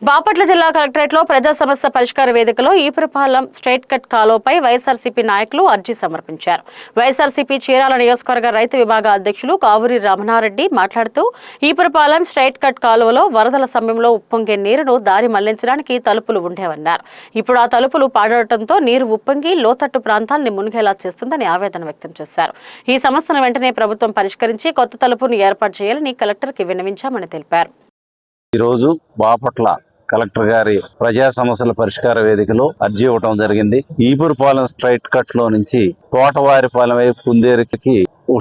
బాపట్ల జిల్లా కలెక్టరేట్ లో ప్రజా సమస్య పరిష్కార వేదికలో ఈపురపాలెం స్ట్రైట్ కట్ కాలువపై వైఎస్ఆర్సీపీ నాయకులు అర్జీ సమర్పించారు. వైఎస్ఆర్సీపీ చీరాల నియోజకవర్గ రైతు విభాగ అధ్యక్షులు కావూరి రమణారెడ్డి మాట్లాడుతూ ఈపురపాలెం స్ట్రైట్ కట్ కాలువలో వరదల సమయంలో ఉప్పొంగే నీరును దారి మళ్లించడానికి తలుపులు ఉండేవన్నారు. ఇప్పుడు ఆ తలుపులు పాడటంతో నీరు ఉప్పొంగి లోతట్టు ప్రాంతాన్ని మునిగేలా చేస్తుందని ఆవేదన వ్యక్తం చేశారు. ఈ సమస్యను వెంటనే ప్రభుత్వం పరిష్కరించి కొత్త తలుపును ఏర్పాటు చేయాలని కలెక్టర్కి విన్నవించామని తెలిపారు. ఈరోజు బాపట్ల కలెక్టర్ గారి ప్రజా సమస్యల పరిష్కార వేదికలో అర్జీ ఇవ్వడం జరిగింది. ఈపురపాలెం స్ట్రైట్ కట్ లో నుంచి తోటవారిపాలెం వైపు కుందేరుకి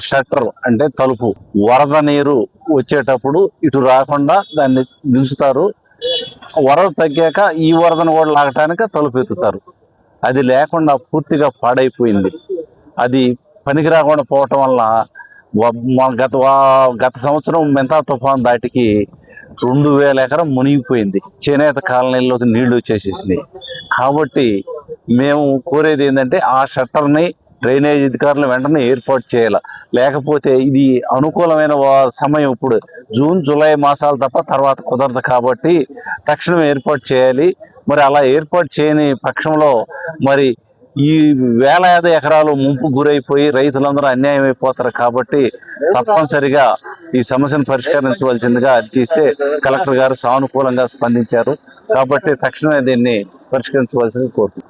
షట్టర్ అంటే తలుపు వరద నీరు వచ్చేటప్పుడు ఇటు రాకుండా దాన్ని దించుతారు. వరద తగ్గాక ఈ వరదను కూడా లాగటానికి తలుపు ఎత్తుతారు. అది లేకుండా పూర్తిగా పాడైపోయింది. అది పనికి రాకుండా పోవటం వల్ల గత సంవత్సరం మెంతా తుఫాన్ దాటికి 2000 ఎకరం మునిగిపోయింది. చేనేత కాలనీలోకి నీళ్లు వచ్చేసేసినాయి. కాబట్టి మేము కోరేది ఏంటంటే ఆ షట్టర్ని డ్రైనేజ్ అధికారులు వెంటనే ఏర్పాటు చేయాలి. లేకపోతే ఇది అనుకూలమైన సమయం ఇప్పుడు జూన్ జూలై మాసాలు తప్ప తర్వాత కుదరదు. కాబట్టి తక్షణం ఏర్పాటు చేయాలి. మరి అలా ఏర్పాటు చేయని పక్షంలో మరి ఈ వేలాది ఎకరాలు ముంపు గురైపోయి రైతులందరూ అన్యాయం అయిపోతారు. కాబట్టి తప్పనిసరిగా ఈ సమస్యను పరిష్కరించవలసిందిగా అర్జిస్తే కలెక్టర్ గారు సానుకూలంగా స్పందించారు. కాబట్టి తక్షణమే దీన్ని పరిష్కరించవలసింది కోరుతున్నాను.